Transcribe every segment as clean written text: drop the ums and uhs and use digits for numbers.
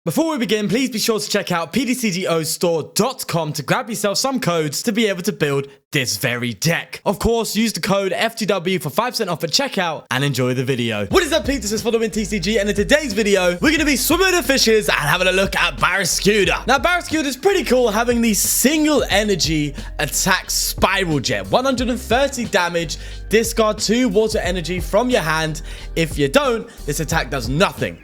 Before we begin, please be sure to check out PTCGOstore.com to grab yourself some codes to be able to build this very deck. Of course, use the code FTW for 5% off at checkout and enjoy the video. What is up, Pete? This is for the Win TCG, and in today's video, we're going to be swimming the fishes and having a look at Barraskewda. Now, Barraskewda is pretty cool, having the single energy attack spiral jet. 130 damage, discard 2 water energy from your hand. If you don't, this attack does nothing.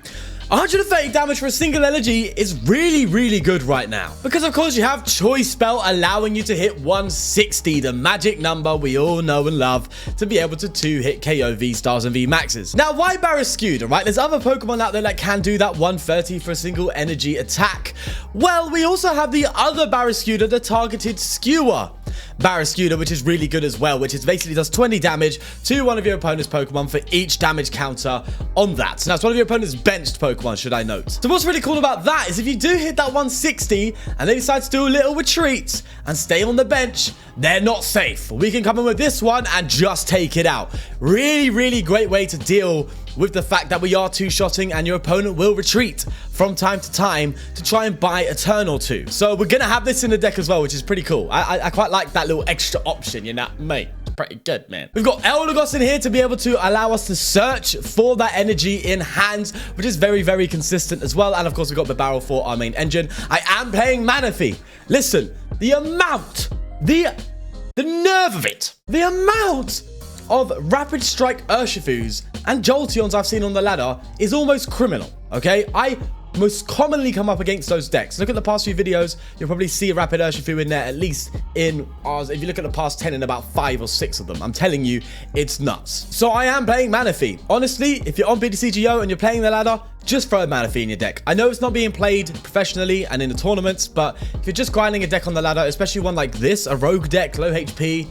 130 damage for a single energy is really good right now. Because of course you have Choice Belt allowing you to hit 160, the magic number we all know and love, to be able to 2-hit KO V-Stars and V-Maxes. Now why Barraskewda, right? There's other Pokemon out there that can do that 130 for a single energy attack. Well, we also have the other Barraskewda, the targeted skewer Barraskewda, which is really good as well, which is basically does 20 damage to one of your opponent's Pokemon for each damage counter on that. Now, it's one of your opponent's benched Pokemon, should I note. So what's really cool about that is if you do hit that 160 and they decide to do a little retreat and stay on the bench, they're not safe. We can come in with this one and just take it out. Really great way to deal with the fact that we are two-shotting and your opponent will retreat from time to time to try and buy a turn or two. So we're going to have this in the deck as well, which is pretty cool. I quite like that little extra option, you know, mate. Pretty good, man. We've got Eldegoss in here to be able to allow us to search for that energy in hand, which is very consistent as well. And of course, we've got Bibarel for our main engine. I am playing Manaphy. Listen, the amount, the nerve of it, the amount of Rapid Strike Urshifus and Jolteons I've seen on the ladder is almost criminal, okay? I most commonly come up against those decks. Look at the past few videos, you'll probably see a Rapid Urshifu in there, at least in ours. If you look at the past 10 in about 5 or 6 of them, I'm telling you, it's nuts. So I am playing Manaphy. Honestly, if you're on PTCGO and you're playing the ladder, just throw a Manaphy in your deck. I know it's not being played professionally and in the tournaments, but if you're just grinding a deck on the ladder, especially one like this, a rogue deck, low HP,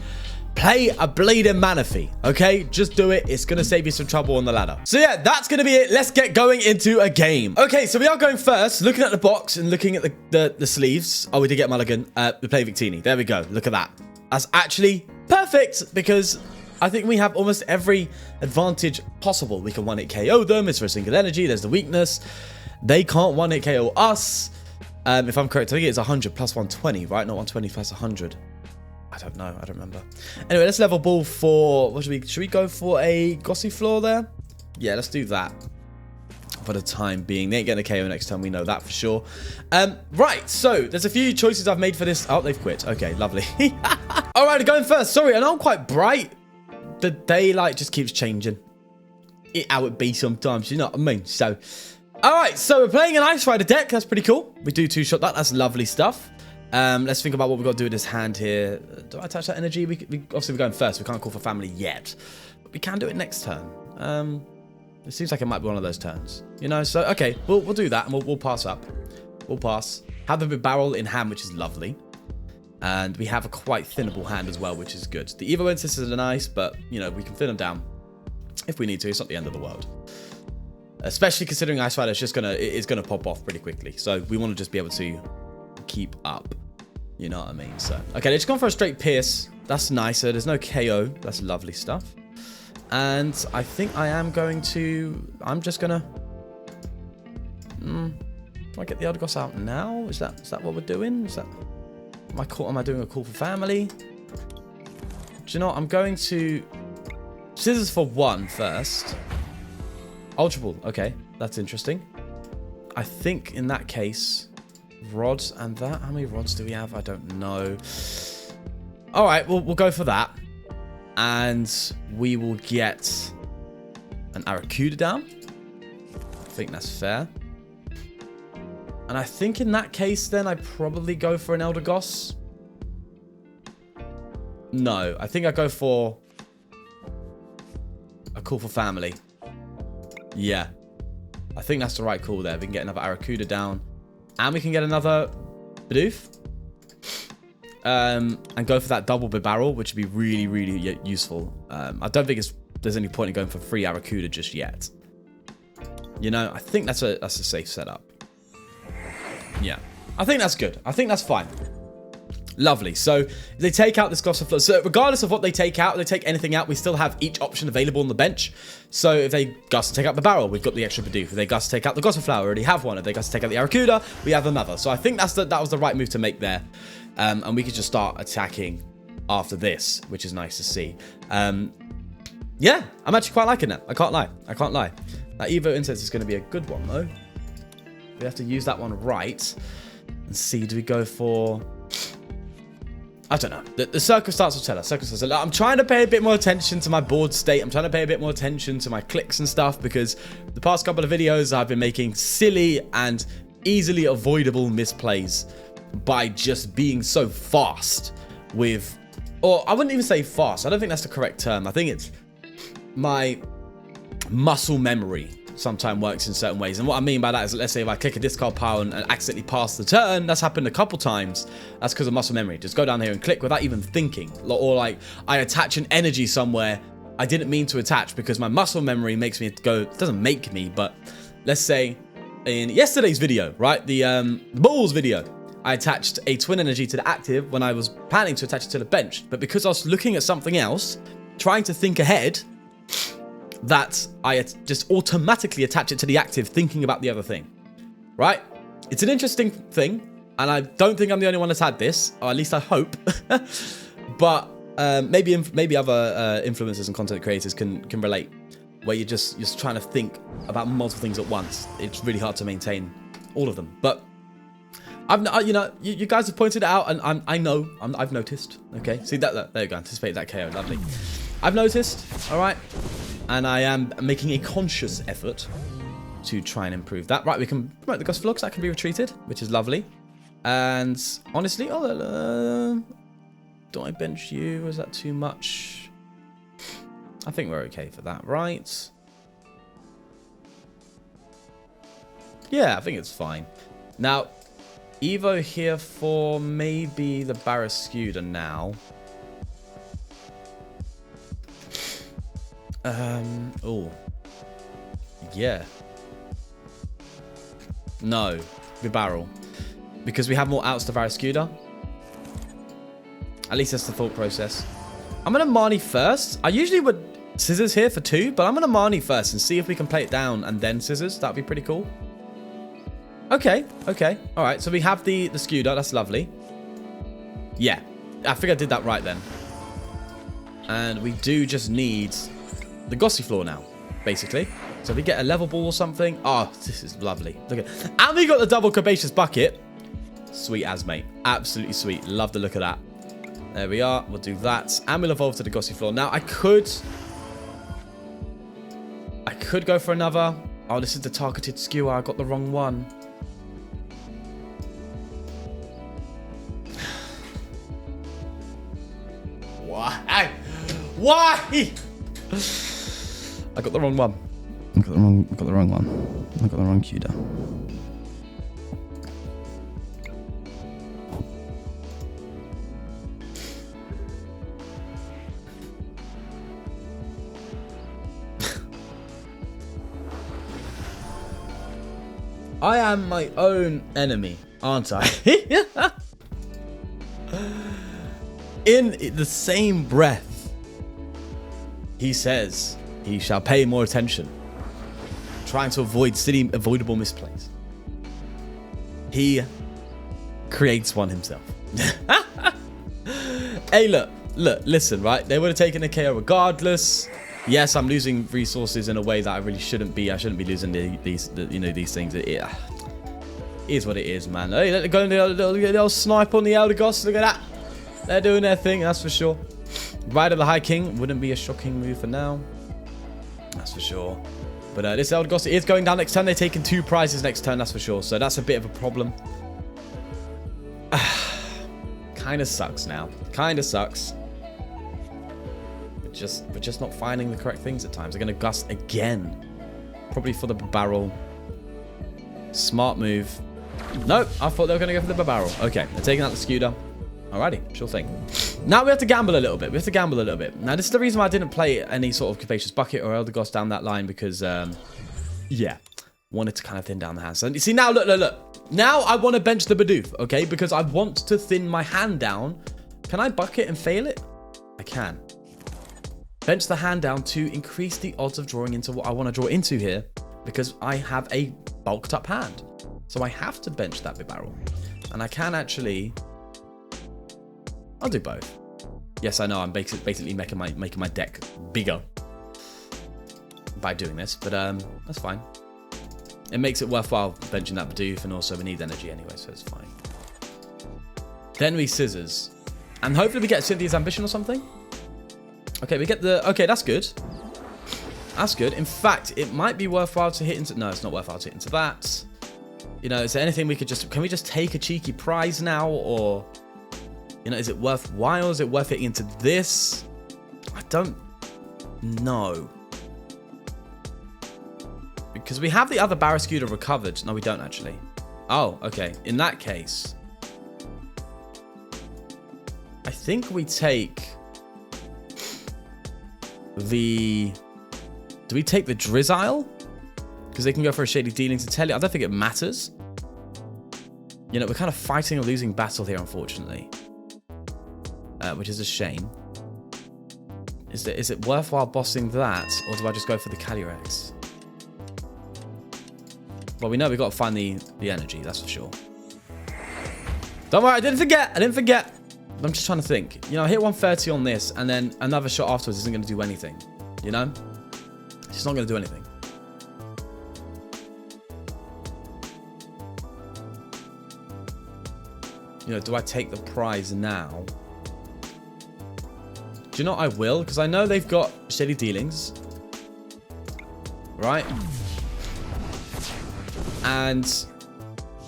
play a bleeding Manaphy, okay? Just do it. It's going to save you some trouble on the ladder. So yeah, that's going to be it. Let's get going into a game. Okay, so we are going first, looking at the box and looking at the sleeves. Oh, we did get Mulligan. We play Victini. There we go. Look at that. That's actually perfect because I think we have almost every advantage possible. We can one-hit KO them. It's for a single energy. There's the weakness. They can't one-hit KO us. If I'm correct, I think it's 100 plus 120, right? Not 120 plus 100. I don't know. I don't remember. Anyway, let's level ball for... What should we go for a Gossifleur there? Yeah, let's do that for the time being. They ain't getting a KO next time. We know that for sure. Right, so there's a few choices I've made for this. Oh, they've quit. Okay, lovely. All right, going first. Sorry, I know I'm quite bright. The daylight just keeps changing. How it be sometimes, you know what I mean? So, all right, so we're playing an Ice Rider deck. That's pretty cool. We do two-shot that. That's lovely stuff. Let's think about what we've got to do with this hand here. Do I attach that energy? Obviously, we're going first. We can't call for family yet. But we can do it next turn. It seems like it might be one of those turns. You know, so, okay. We'll do that, and we'll pass up. We'll pass. Have the Bibarel in hand, which is lovely. And we have a quite thinnable hand as well, which is good. The Evo Instances are nice, but, you know, we can thin them down if we need to. It's not the end of the world. Especially considering Ice Rider is gonna pop off pretty quickly. So we want to just be able to keep up. You know what I mean? So, okay, they're just going for a straight pierce. That's nicer. There's no KO. That's lovely stuff. And I think I am going to... I'm just going to... Do I get the Eldegoss out now? Is that what we're doing? Is that... Am I doing a call for family? Do you know what? I'm going to... Scissors for 1 first. Ultra Ball. Okay, that's interesting. I think in that case... Rods and that. How many rods do we have? I don't know. All right, we'll go for that. And we will get an Arrokuda down. I think that's fair. And I think in that case, then, I probably go for an Eldegoss. No, I think I go for a call for family. Yeah. I think that's the right call there. We can get another Arrokuda down. And we can get another Bidoof. And go for that double Bibarel, which would be really useful. I don't think there's any point in going for free Arrokuda just yet. You know, I think that's a safe setup. Yeah. I think that's good. I think that's fine. Lovely. So they take out this Gossifleur. So regardless of what they take out, they take anything out, we still have each option available on the bench. So if they guss to take out the barrel, we've got the extra Bidoof. If they guss to take out the Gossifleur, we already have one. If they guss to take out the Arrokuda, we have another. So I think that was the right move to make there. And we could just start attacking after this, which is nice to see. Yeah, I'm actually quite liking that. I can't lie. I can't lie. That Evo Incense is going to be a good one, though. We have to use that one right. And see, do we go for... I don't know. The circumstance will tell us. I'm trying to pay a bit more attention to my board state. I'm trying to pay a bit more attention to my clicks and stuff, because the past couple of videos I've been making silly and easily avoidable misplays by just being so fast with... Or I wouldn't even say fast. I don't think that's the correct term. I think it's my muscle memory sometimes works in certain ways. And what I mean by that is, let's say if I click a discard pile and accidentally pass the turn, that's happened a couple times. That's because of muscle memory. Just go down here and click without even thinking. Or like I attach an energy somewhere I didn't mean to attach because my muscle memory makes me go, it doesn't make me, but let's say in yesterday's video, right? The balls video, I attached a twin energy to the active when I was planning to attach it to the bench. But because I was looking at something else, trying to think ahead, that I just automatically attach it to the active, thinking about the other thing, right? It's an interesting thing, and I don't think I'm the only one that's had this, or at least I hope. But maybe other influencers and content creators can relate, where you're just trying to think about multiple things at once. It's really hard to maintain all of them. But you guys have pointed it out, and I've noticed. Okay, see that there you go. Anticipated that KO, lovely. I've noticed. All right. And I am making a conscious effort to try and improve that. Right, we can promote the Gossifleur, that can be retreated, which is lovely. And honestly, do I bench you? Is that too much? I think we're okay for that, right? Yeah, I think it's fine. Now, Evo here for maybe the Barraskewda now. Oh. Yeah. No. Bibarel. Because we have more outs to Barraskewda. At least that's the thought process. I'm going to Marnie first. I usually would scissors here for 2, but I'm going to Marnie first and see if we can play it down and then scissors. That'd be pretty cool. Okay. Okay. All right. So we have the Skewda. That's lovely. Yeah. I think I did that right then. And we do just need the Gossifleur now, basically. So if we get a level ball or something. Oh, this is lovely. Look at it. And we got the double Capacious Bucket. Sweet as, mate. Absolutely sweet. Love the look of that. There we are. We'll do that. And we'll evolve to the Gossifleur. Now, I could go for another. Oh, this is the targeted skewer. I got the wrong one. Why? Why? I got the wrong one. I got the wrong one. I got the wrong Cuda. I am my own enemy, aren't I? In the same breath, he says he shall pay more attention, trying to avoid silly, avoidable misplays. He creates one himself. Hey, look, listen, right? They would have taken a KO regardless. Yes, I'm losing resources in a way that I really shouldn't be. I shouldn't be losing these things. It is what it is, man. Hey, let it go, the little snipe on the Eldegoss. Look at that. They're doing their thing, that's for sure. Ride of the High King wouldn't be a shocking move for now. That's for sure. But this Eldegoss is going down next turn. They're taking 2 prizes next turn, that's for sure. So that's a bit of a problem. Kind of sucks now. Kind of sucks. We're just not finding the correct things at times. They're going to gust again. Probably for the barrel. Smart move. Nope, I thought they were going to go for the barrel. Okay, they're taking out the Skewda. Alrighty, sure thing. Now we have to gamble a little bit. Now this is the reason why I didn't play any sort of Capacious Bucket or Eldegoss down that line, because, yeah, wanted to kind of thin down the hand. So you see now, look. Now I want to bench the Bidoof, okay? Because I want to thin my hand down. Can I bucket and fail it? I can. Bench the hand down to increase the odds of drawing into what I want to draw into here, because I have a bulked up hand. So I have to bench that Bibarel. And I can actually... I'll do both. Yes, I know I'm basically making my deck bigger by doing this, but that's fine. It makes it worthwhile benching that Bidoof, and also we need energy anyway, so it's fine. Then we scissors. And hopefully we get Cynthia's ambition or something. Okay, we get the... Okay, that's good. That's good. In fact, it might be worthwhile to hit into... No, it's not worthwhile to hit into that. You know, is there anything we could just... Can we just take a cheeky prize now? Or, you know, is it worthwhile? Is it worth hitting into this? I don't know. Because we have the other Barraskewda recovered. No, we don't actually. Oh, okay. In that case... I think we take... the... Do we take the Drizzile? Because they can go for a Shady Dealings to tell you. I don't think it matters. You know, we're kind of fighting a losing battle here, unfortunately. Which is a shame. Is it worthwhile bossing that? Or do I just go for the Calyrex? Well, we know we've got to find the energy, that's for sure. Don't worry, I didn't forget. I'm just trying to think. You know, I hit 130 on this, and then another shot afterwards isn't going to do anything. You know? It's not going to do anything. You know, do I take the prize now? Do you know what I will? Because I know they've got Shady Dealings. Right? And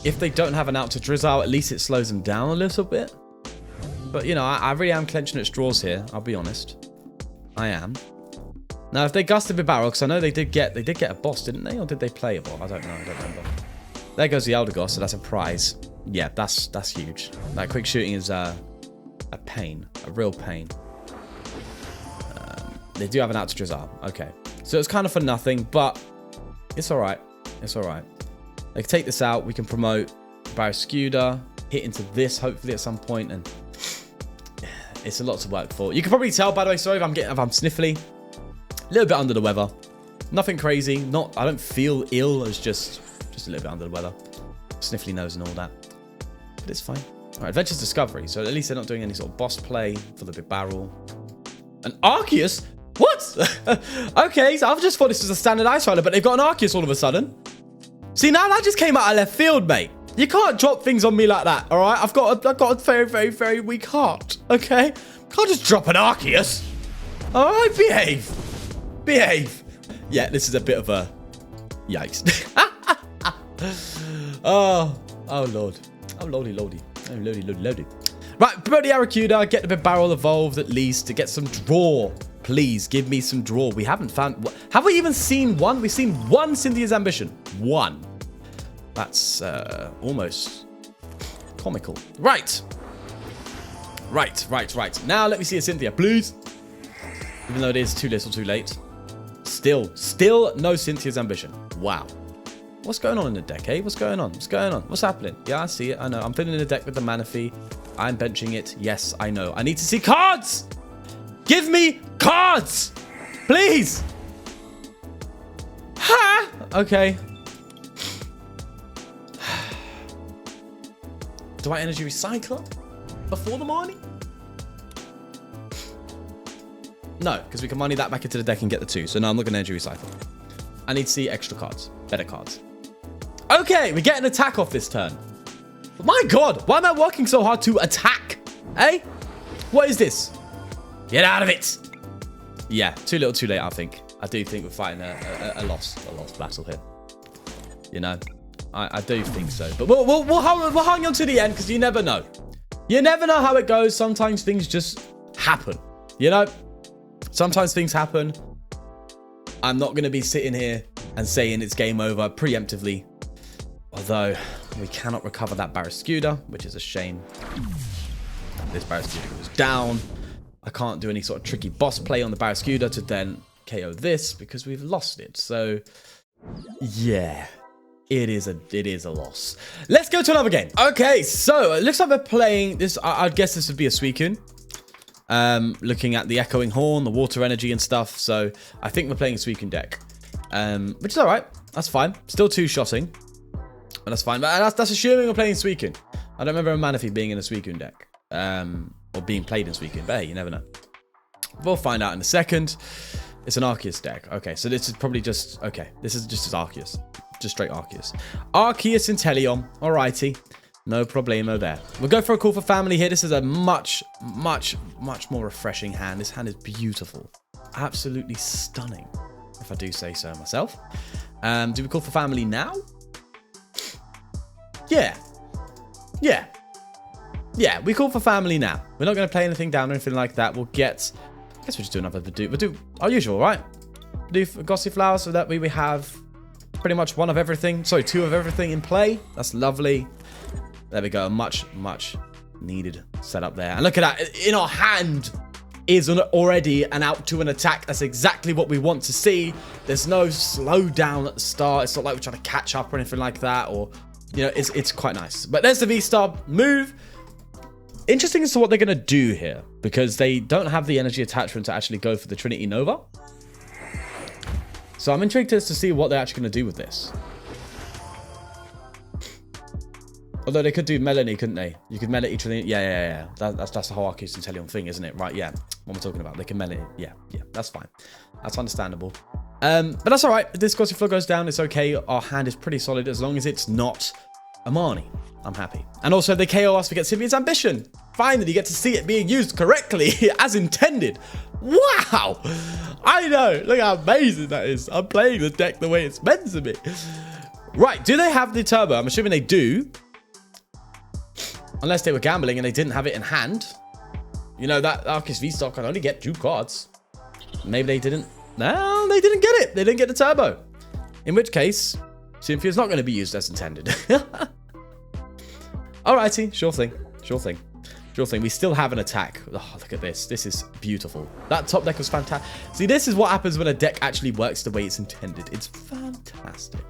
if they don't have an out to Drizzile, at least it slows them down a little bit. But, you know, I really am clenching at straws here. I'll be honest. I am. Now, if they gusted Bibarel, because I know they did get a boss, didn't they? Or did they play a boss? I don't know. I don't remember. There goes the Eldegoss, so that's a prize. Yeah, that's huge. That quick shooting is a pain. A real pain. They do have an out to Drizzile. Okay. So it's kind of for nothing, but it's all right. It's all right. They can take this out. We can promote Barraskewda, hit into this hopefully at some point, and it's a lot to work for. You can probably tell, by the way, sorry if I'm sniffly. A little bit under the weather. Nothing crazy. I don't feel ill. It's just a little bit under the weather. Sniffly nose and all that. But it's fine. All right, Adventures Discovery. So at least they're not doing any sort of boss play for the Bibarel. An Arceus? What? Okay, so I've just thought this was a standard Ice Rider, but they've got an Arceus all of a sudden. See, now that just came out of left field, mate. You can't drop things on me like that, all right? I've got a very, very, very weak heart, okay? Can't just drop an Arceus. All right, behave. Behave. Yeah, this is a bit of a... Yikes. Oh, Lord. Oh, lordy, lordy. Oh, lordy, lordy, lordy. Right, promote the Arrokuda, get the Bibarel evolved at least to get some draw. Please, give me some draw. We haven't found... Have we even seen one? We've seen one Cynthia's Ambition. One. That's almost comical. Right. Right. Now let me see a Cynthia, please. Even though it is too little, too late. Still no Cynthia's Ambition. Wow. What's going on in the deck, eh? What's going on? What's happening? Yeah, I see it. I know. I'm filling in the deck with the Manaphy. I'm benching it. Yes, I know. I need to see cards. Give me cards. Please. Ha! Okay. Do I Energy Recycler before the Marnie? No, because we can money that back into the deck and get the 2. So no, I'm not going to Energy Recycle. I need to see extra cards. Better cards. Okay, we get an attack off this turn. My God, why am I working so hard to attack? Eh? What is this? Get out of it. Yeah, too little, too late, I think. I do think we're fighting a lost battle here. You know, I do think so. But we'll hang on to the end, because you never know. You never know how it goes. Sometimes things just happen. You know? Sometimes things happen. I'm not going to be sitting here and saying it's game over preemptively. Although, we cannot recover that Barraskewda, which is a shame. This Barraskewda goes down. I can't do any sort of tricky boss play on the Barraskewda to then KO this because we've lost it. So, yeah. it is a loss. Let's go to another game. Okay, so it looks like we're playing this. I'd guess this would be a Suicune. Looking at the echoing horn, the water energy and stuff. So I think we're playing a Suicune deck, which is all right. That's fine. Still two-shotting, but that's fine. But that's assuming we're playing Suicune. I don't remember a Manaphy being in a Suicune deck, or being played in Suicune. But hey, you never know. We'll find out in a second. It's an Arceus deck. Okay, so this is probably just okay. This is just Arceus. Just straight Arceus. Arceus Inteleon. Alrighty. No problemo there. We'll go for a call for family here. This is a much more refreshing hand. This hand is beautiful. Absolutely stunning, if I do say so myself. Do we call for family now? Yeah. We call for family now. We're not going to play anything down or anything like that. We'll get... I guess we'll just do another Bidoof. We'll do our usual, right? Bidoof Gossifleur, so that way we have... pretty much one of everything. Sorry, two of everything in play. That's lovely. There we go. Much needed setup there. And look at that. In our hand is already an out to an attack. That's exactly what we want to see. There's no slowdown at the start. It's not like we're trying to catch up or anything like that. Or, you know, it's quite nice. But there's the V-Star move. Interesting as to what they're going to do here. Because they don't have the energy attachment to actually go for the Trinity Nova. So I'm intrigued as to see what they're actually going to do with this. Although they could do Melanie, couldn't they? You could Melanie Trinity. Yeah. That's the whole Arceus Inteleon thing, isn't it? Right, yeah. What we're talking about. They can Melanie. Yeah. That's fine. That's understandable. But that's all right. If this Gossifleur goes down, it's okay. Our hand is pretty solid as long as it's not a Marnie. I'm happy. And also, they KO us, we get Cynthia's Ambition. Finally, you get to see it being used correctly as intended. Wow! I know. Look how amazing that is. I'm playing the deck the way it's meant to be. Right. Do they have the turbo? I'm assuming they do. Unless they were gambling and they didn't have it in hand. You know, that Arceus V-Star can only get 2 cards. Maybe they didn't. No, they didn't get it. They didn't get the turbo. In which case, Cynthia's not going to be used as intended. Alrighty. Sure thing. We still have an attack. Oh, look at this. This is beautiful. That top deck was fantastic. See, this is what happens when a deck actually works the way it's intended. It's fantastic.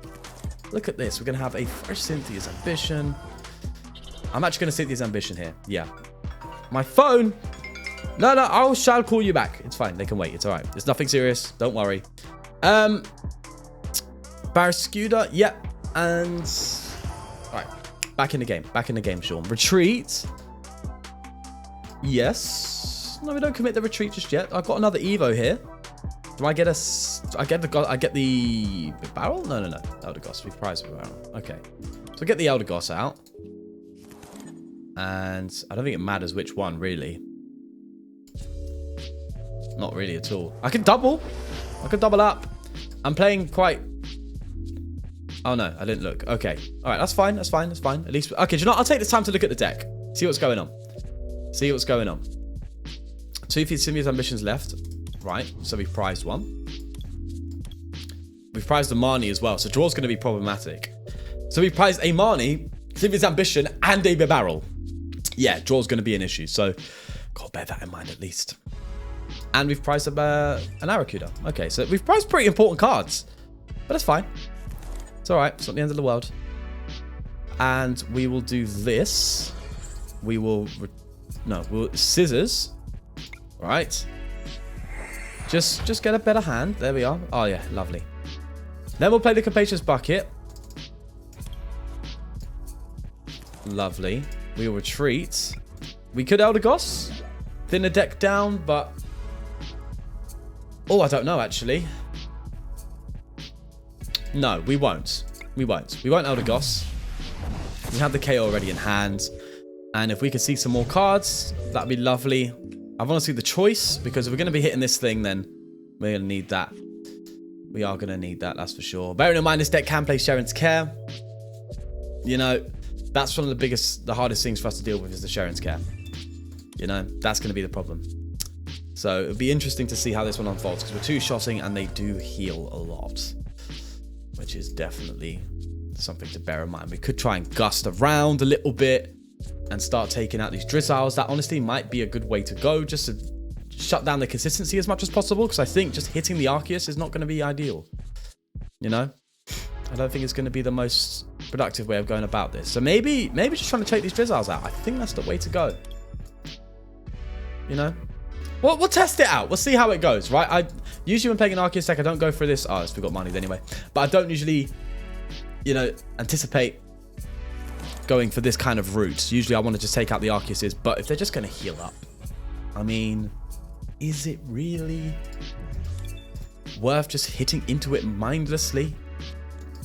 Look at this. We're going to have a fresh Cynthia's Ambition. I'm actually going to Cynthia's Ambition here. Yeah. My phone. No, I shall call you back. It's fine. They can wait. It's all right. It's nothing serious. Don't worry. Barraskewda. Yep. And... all right. Back in the game, Sean. Retreat. Yes. No, we don't commit the retreat just yet. I've got another Evo here. Do I get I get the Bibarel? No. Eldegoss. We've prized Bibarel. Okay. So I get the Eldegoss out. And I don't think it matters which one, really. Not really at all. I can double. Up. I'm playing quite... oh, no. I didn't look. Okay. All right. That's fine. At least... okay. Do you know what? I'll take this time to look at the deck. See what's going on. 2 Cynthia's Ambitions left. Right. So we've prized one. We've prized a Marnie as well. So draw's going to be problematic. So we've prized a Marnie, Cynthia's Ambition, and a Bibarel. Yeah, draw's going to be an issue. So gotta bear that in mind at least. And we've prized an Arrokuda. Okay, so we've prized pretty important cards. But that's fine. It's all right. It's not the end of the world. And we will do this. We will... we'll scissors. All right. Just get a better hand. There we are. Oh, yeah. Lovely. Then we'll play the Capacious Bucket. Lovely. We'll retreat. We could Eldegoss. Thin the deck down, but... oh, I don't know, actually. No, we won't. We won't Eldegoss. We have the KO already in hand. And if we could see some more cards, that'd be lovely. I want to see the choice, because if we're going to be hitting this thing, then we're going to need that. We are going to need that, that's for sure. Bearing in mind, this deck can play Sharon's Care. You know, that's one of the hardest things for us to deal with is the Sharon's Care. You know, that's going to be the problem. So it'll be interesting to see how this one unfolds, because we're two-shotting and they do heal a lot, which is definitely something to bear in mind. We could try and gust around a little bit and start taking out these Drizzles. That honestly might be a good way to go, just to shut down the consistency as much as possible, because I think just hitting the Arceus is not going to be ideal. You know? I don't think it's going to be the most productive way of going about this. So maybe just trying to take these Drizzles out. I think that's the way to go. You know? Well, we'll test it out. We'll see how it goes, right? Usually when playing an Arceus deck, I don't go for this. Oh, we got Marnies anyway. But I don't usually, you know, anticipate going for this kind of route. Usually I want to just take out the Arceuses. But if they're just going to heal up, I mean, is it really worth just hitting into it mindlessly?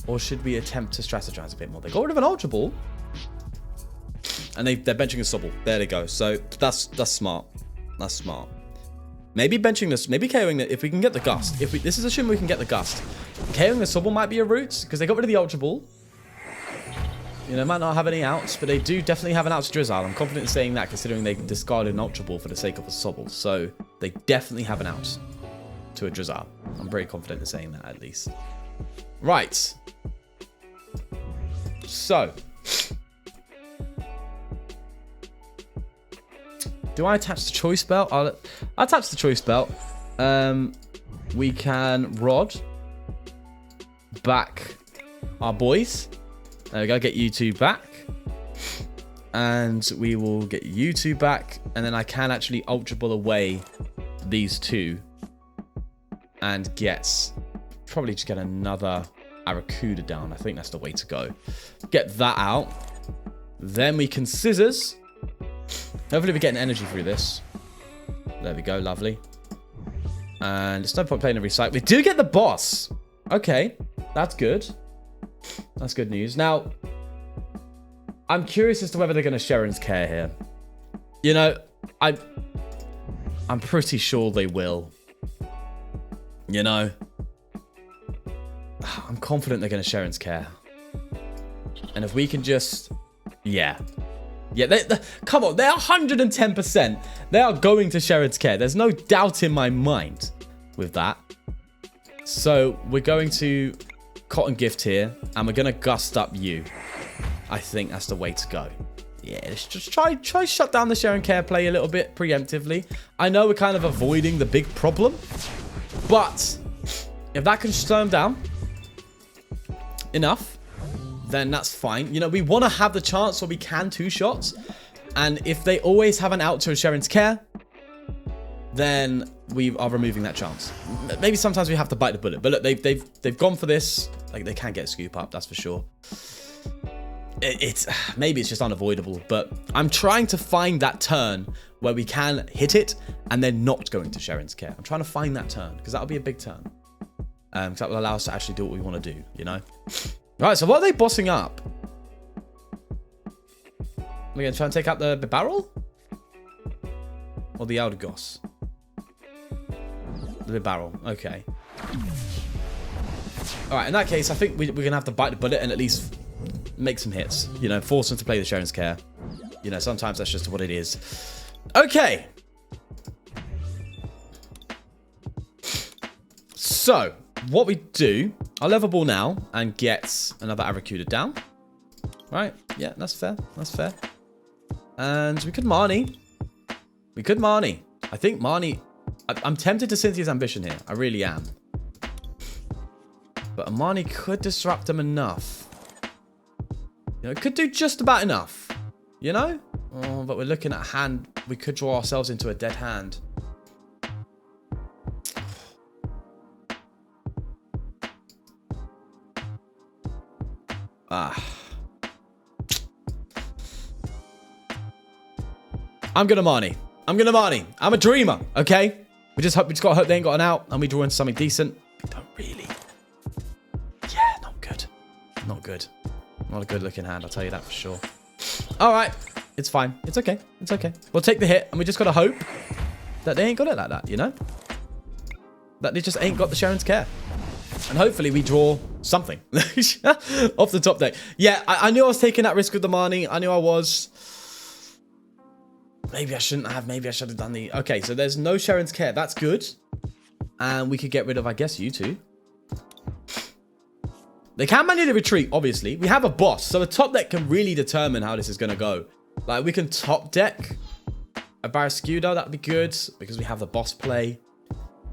Or should we attempt to strategize a bit more? They got rid of an Ultra Ball. And they're benching a Sobble. There they go. So that's smart. That's smart. Maybe benching this, maybe KOing it if we can get the Gust. This is assuming we can get the Gust. KOing the Sobble might be a route because they got rid of the Ultra Ball. You know, might not have any outs, but they do definitely have an out to Drizzle. I'm confident in saying that considering they discarded an Ultra Ball for the sake of a Sobble. So they definitely have an out to a Drizzle. I'm very confident in saying that at least. Right. So. Do I attach the Choice Belt? I'll attach the Choice Belt. We can Rod back our boys. There we go. Get you two back. And we will get you two back. And then I can actually Ultra Ball away these two. And probably just get another Arrokuda down. I think that's the way to go. Get that out. Then we can Scissors. Hopefully we get an energy through this. There we go, lovely. And it's no point playing a recycle. We do get the boss. Okay, that's good. That's good news. Now, I'm curious as to whether they're going to Sharon's Care here. You know, I'm pretty sure they will. You know, I'm confident they're going to Sharon's Care. And if we can just, yeah, come on, they're 110%. They are going to Sharon's Care. There's no doubt in my mind with that. So we're going to Cotton Gift here, and we're going to Gust up you. I think that's the way to go. Yeah, let's just try shut down the Sharon Care play a little bit preemptively. I know we're kind of avoiding the big problem, but if that can slow them down enough, then that's fine. You know, we want to have the chance where we can two shots. And if they always have an out to a Sharon's Care, then we are removing that chance. Maybe sometimes we have to bite the bullet. But look, they've gone for this. Like, they can get a scoop up, that's for sure. Maybe it's just unavoidable. But I'm trying to find that turn where we can hit it and then not going to Sharon's Care. I'm trying to find that turn because that'll be a big turn. Because that will allow us to actually do what we want to do, you know? Right, so what are they bossing up? We're going to try and take out the Bibarel? Or the Eldegoss? The Bibarel, okay. Alright, in that case, I think we're going to have to bite the bullet and at least make some hits. You know, force them to play the Sharon's Care. You know, sometimes that's just what it is. Okay. So, what we do, I'll Level Ball now and get another Arrokuda down. Right, yeah, that's fair. That's fair. And we could Marnie. We could Marnie. I think Marnie... I'm tempted to Cynthia's Ambition here. I really am. But a Marnie could disrupt them enough. You know, it could do just about enough. You know? Oh, but we're looking at a hand. We could draw ourselves into a dead hand. I'm gonna Marnie. I'm a dreamer, okay? We just gotta hope they ain't got an out and we draw into something decent. We don't really. Yeah, not good. Not good. Not a good looking hand, I'll tell you that for sure. Alright. It's fine. It's okay. It's okay. We'll take the hit and we just gotta hope that they ain't got it like that, you know? That they just ain't got the Sharon's Care. And hopefully we draw something off the top deck. Yeah, I knew I was taking that risk with the Marnie. I knew I was. Maybe I shouldn't have. Maybe I should have done the... Okay, so there's no Sharon's Care. That's good. And we could get rid of, I guess, you two. They can manually retreat, obviously. We have a boss, so the top deck can really determine how this is going to go. Like, we can top deck a Barraskewda. That would be good because we have the boss play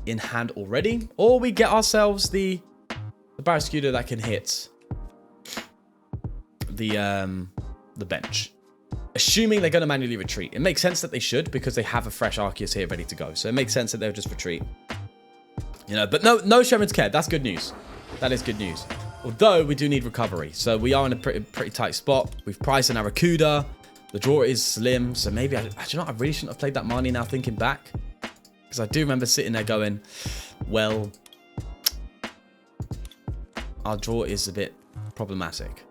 in hand already. Or we get ourselves the Barraskewda that can hit the bench. Assuming they're going to manually retreat. It makes sense that they should because they have a fresh Arceus here ready to go. So it makes sense that they'll just retreat. You know, but no Sherman's Care. That's good news. That is good news. Although we do need recovery. So we are in a pretty tight spot. We've priced an Arrokuda. The draw is slim. So maybe, you know, I really shouldn't have played that Marnie now thinking back. Because I do remember sitting there going, well, our draw is a bit problematic.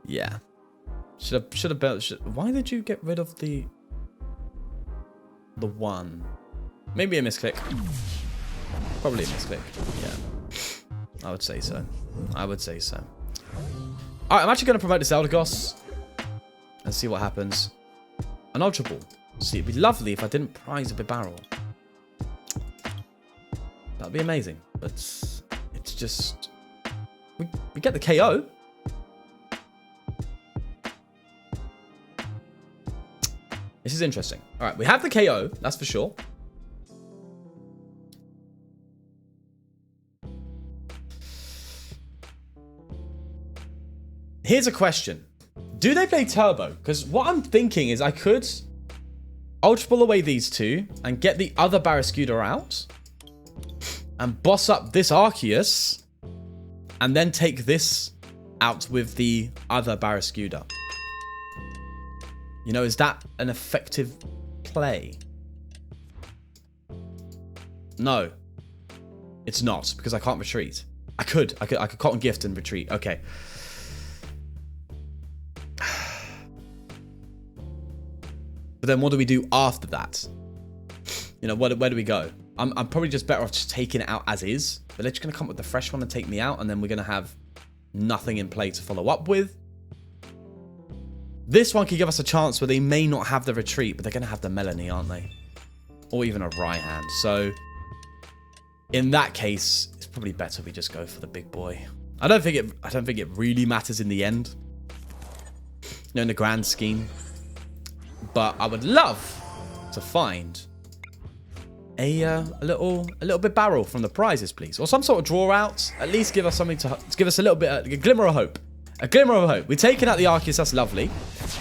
Yeah. Should have built. Why did you get rid of the one? Maybe a misclick. Probably a misclick. Yeah. I would say so. I would say so. All right, I'm actually going to promote this Eldegoss and see what happens. An Ultra Ball. See, it'd be lovely if I didn't prize a Bibarel. That'd be amazing. But it's just we get the KO. This is interesting. All right, we have the KO, that's for sure. Here's a question. Do they play Turbo? Because what I'm thinking is I could Ultra Ball away these two and get the other Barraskewda out and boss up this Arceus and then take this out with the other Barraskewda. You know, is that an effective play? No. It's not, because I can't retreat. I could Cotton Gift and retreat. Okay. But then what do we do after that? You know, where do we go? I'm probably just better off just taking it out as is. But they're just going to come up with the fresh one and take me out. And then we're going to have nothing in play to follow up with. This one could give us a chance where they may not have the retreat, but they're going to have the Melanie, aren't they? Or even a right hand. So, in that case, it's probably better we just go for the big boy. I don't think it really matters in the end. You know, in the grand scheme. But I would love to find a little Bibarel from the prizes, please, or some sort of draw out. At least give us something to give us a little bit, a glimmer of hope. A glimmer of hope. We've taken out the Arceus. That's lovely.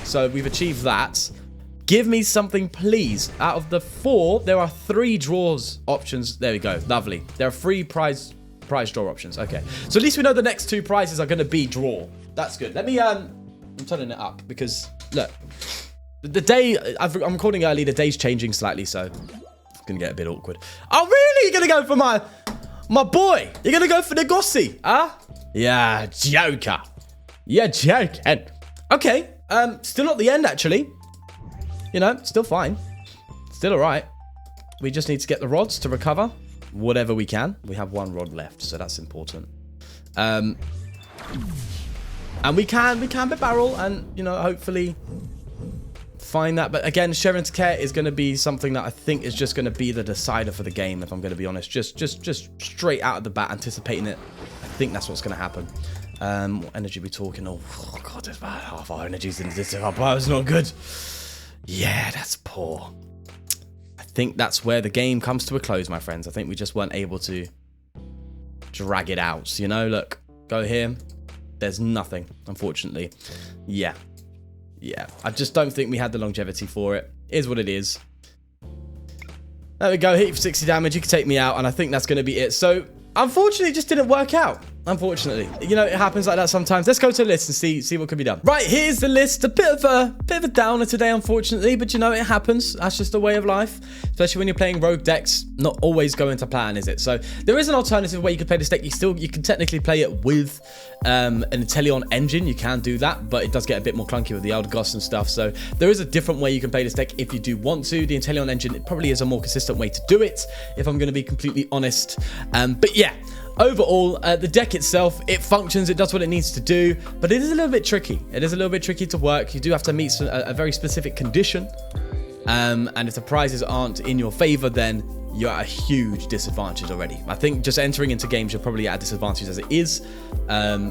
So we've achieved that. Give me something, please. Out of the 4, there are 3 draws options. There we go. Lovely. There are 3 prize draw options. Okay. So at least we know the next 2 prizes are going to be draw. That's good. Let me, I'm turning it up because, look, the day, I'm recording early. The day's changing slightly, so it's going to get a bit awkward. Oh, really? You're going to go for my boy? You're going to go for the Gossy? Huh? Yeah, joker. Yeah, joking. Okay, still not the end, actually. You know, still fine. Still all right. We just need to get the rods to recover whatever we can. We have 1 rod left, so that's important. And we can Bibarel and, you know, hopefully find that. But again, Sherman's Care is going to be something that I think is just going to be the decider for the game, if I'm going to be honest. Just straight out of the bat, anticipating it. I think that's what's going to happen. What energy we talking? Oh god, there's about half our energies in this. It's not good. Yeah, that's poor. I think that's where the game comes to a close, my friends. I think we just weren't able to drag it out. You know, look, go here. There's nothing, unfortunately. Yeah. I just don't think we had the longevity for it. It is what it is. There we go. Hit you for 60 damage. You can take me out, and I think that's going to be it. So, unfortunately, it just didn't work out. Unfortunately, you know, it happens like that sometimes. Let's go to the list and see what can be done. Right, here's the list. A bit of a downer today, unfortunately, but you know, it happens. That's just a way of life, especially when you're playing rogue decks. Not always going to plan, is it? So there is an alternative way you can play this deck. You can technically play it with an Inteleon engine. You can do that, but it does get a bit more clunky with the Eldegoss and stuff. So there is a different way you can play this deck if you do want to. The Inteleon engine, it probably is a more consistent way to do it, if I'm going to be completely honest. But yeah. Overall, the deck itself, it functions, it does what it needs to do, but it is a little bit tricky. It is a little bit tricky to work. You do have to meet a very specific condition, and if the prizes aren't in your favor, then you're at a huge disadvantage already. I think just entering into games, you're probably at a disadvantage as it is.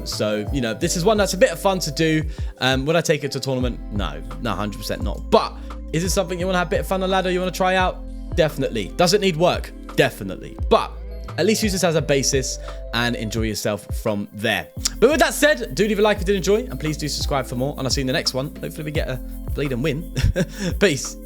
So, you know, this is one that's a bit of fun to do. Would I take it to a tournament? No, 100% not. But is it something you want to have a bit of fun on ladder, you want to try out? Definitely. Does it need work? Definitely. But at least use this as a basis and enjoy yourself from there. But with that said, do leave a like if you did enjoy, and please do subscribe for more, and I'll see you in the next one. Hopefully we get a bleed and win. Peace.